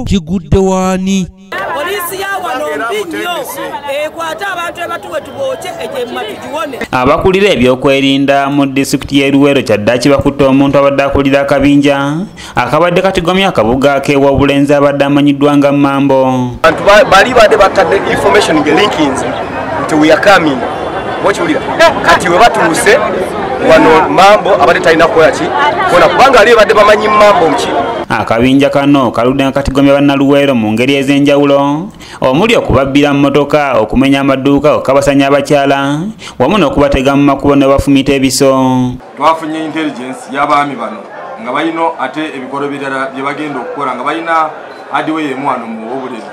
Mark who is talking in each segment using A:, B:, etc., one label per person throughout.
A: kigudde waani
B: polisi ya wano mbinyo ekwata abantu ebatuwe tuboche ejemma tujiwone.
C: Abakulira ebyokwerinda mu disitulikiti y'e Luweero Kyaddaaki bakutte omuntu abadde akulira akabinja akabadde katigomya akabuga k'ewa Obulenzi abadde amanyiddwa nga Mambo.
D: Abantu bali badde batadde information ge linkings nti we are coming bokiwulira kati we batuuse wano Mambo abadde talina kukola ki kona kubanga ali badde bamanyi Mambo mki.
C: Akabinja kano kaludde nga katigomya bannaluweero mu ngeri ez'enjawulo omuli okubabbira mu mmotoka, okumenya amaduuka, okukabasanya abakyala wamu n'okubatega mu makubo ne bafumita ebiso.
E: Twafunye intelligence y'abaami bano nga balina ate ebikolo birala bye bagenda okukola nga balina hardware emu wano mu Obulenzi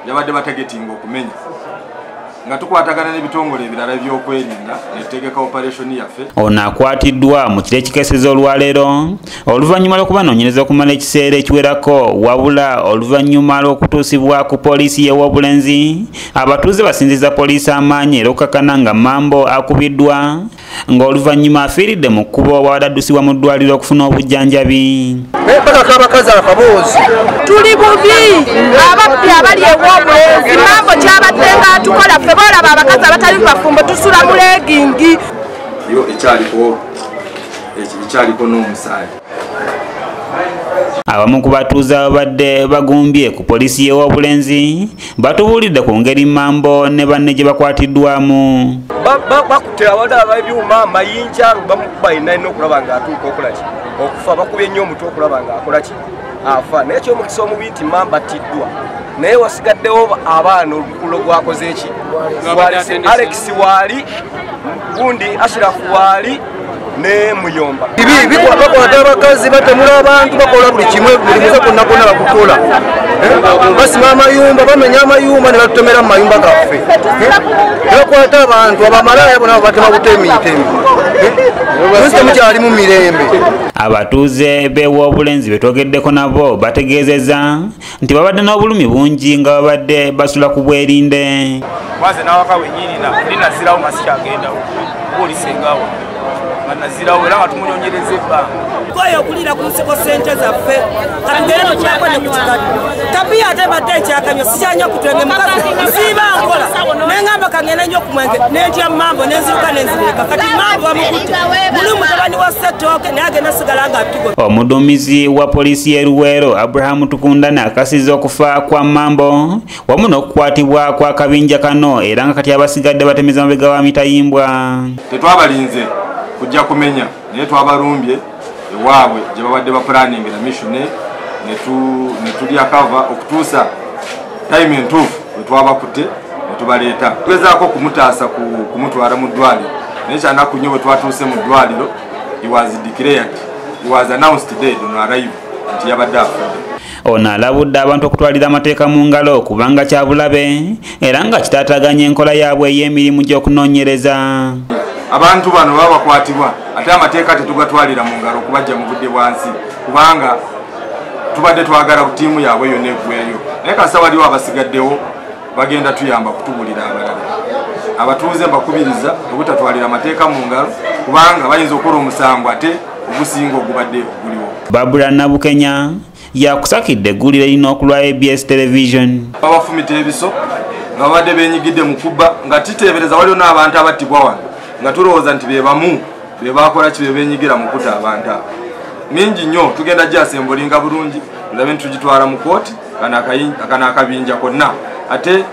E: yabadde bategetinga okumenya nga tukwatagana n'ebitongole ebirala by'okwerinda netegeka operation yaffe.
C: Ono akwatiddwa mu kiro ekikeseza olwaleero oluvannyuma lw'okubanoonyereza okumala ekiseera ekiwerako wabula oluvannyuma lw'okutuusibwa ku poliisi y'ewa Obulenzi abatuuze basinziza poliisi amaanyi era okukakana nga Mambo akubiddwa ng'oluvannyuma afiiridde mu kkubo wabadde addusibwa mu ddwaliro okufuna obujjanjabi.
D: Bakaka abakazi akaboozi
B: Tuli bubi ababbi abali ewa Obulenzi Mambo kyabadde nga atukola ffe boolaba abakazi abatali bafumbo tusula mu legingi
E: yo ekyaliko n'omusaayi.
C: Abamu ku batuuze ababadde bagumbye ku poliisi y'ewa Obulenzi batubuulidde ku ngeri Mambo ne banne gye bakwatiddwamu.
D: bakutte abadde abebyuma amayinja bamukuba inalina okulaba ng'atuuka okola ki okufa bakubye nnyo omutwe okulaba ng'akola ki afa naye ekyomukisa omubi nti Mambo attiddwa naye wasigaddewo abaana olukulo gwakoze eki Alex waali gundi Ashraf waali ne Muyomba ibi bakwata abakazi batemula abantu bakola buli kimwe buli muze konna konna bakukola basima amayumba bamenya amayumba ne batutomera mu mayumba gaffe bakwata abantu abamalaya bona batema butemitemi mukyali mu mirembe.
C: Abatuuze b'ewa Obulenzi betwogeddeko nabo bategeezezza nti babadde n'obulumi bungi nga babadde basula ku bwerinde.
F: Mwaze n'awaka wennyini ninazirawo masikyagendawo kulisengawo nazirawo era nga tumunyonyereza ebbanga
B: koyo okulira ku nsiko sente zaffe katugere tukyakone ku kikatu tapiya ate badde ekyakamyo sikyanya okutwenge mukazi nsiiba nkola neŋŋamba kangenda nnyo ku mwenge nentya Mambo nenziruka nenzireka kati Mambo bamukutte muli mutabani wa Ssetooke naye agenda sigala nga atugo.
C: Omuduumizi wa poliisi y'e Luweero Abraham Tukundane akasizza okufa kwa Mambo wamu n'okukwatibwa kwa kabinja kano era nga kati abasigadde batemeza mabega wa mitayimbwa.
E: Tetwabalinze kujja kumenya naye twabalumbye ewaabwe gye babadde bapulaningira mission ne tulya kava okutuusa time entuufu we twabakutte ne tubaleeta tugezaako kumutaasa kumutwala mu ddwaliro naye kyanaku nnyo bwe twatuuse mu ddwaliro he was declared, he was announced dead on arrival nti yabadde afudde.
C: Ono alabudde abantu okutwalira amateeka mu ngalo kubanga kyabulabe era nga kitaataganya enkola yaabwe ey'emirimu gy'okunoonyereza.
E: Abantu bano baba bakwatibwa ate amateeka tetugatwalira mu ngalo okubajja mu budde bwansi kubanga tubadde twagala ku ttiimu yaabwe yonna eggweeyo naye kasa waliwo abasigaddewo bagenda tuyamba kutubulira abalala. Abatuuze mbakubiriza obutatwalira amateeka mu ngalo kubanga bayinza okukola omusango ate ogusinga ogubadde guliwo. Barbara
C: Nabukenya yakusakidde eggulire lino okulwa ABS Television.
E: Babafumita ebiso nga babadde beenyigidde mu kubba nga titeebereza waliwo n'abantu abattibwa wano nga tulowooza nti be bamu be bakola ki be beenyigira mu kutta abantu abo. Mingi nnyo tugenda gyasembulinga bulungi tulabe nti tugitwala mu kooti kana akabinja konna ate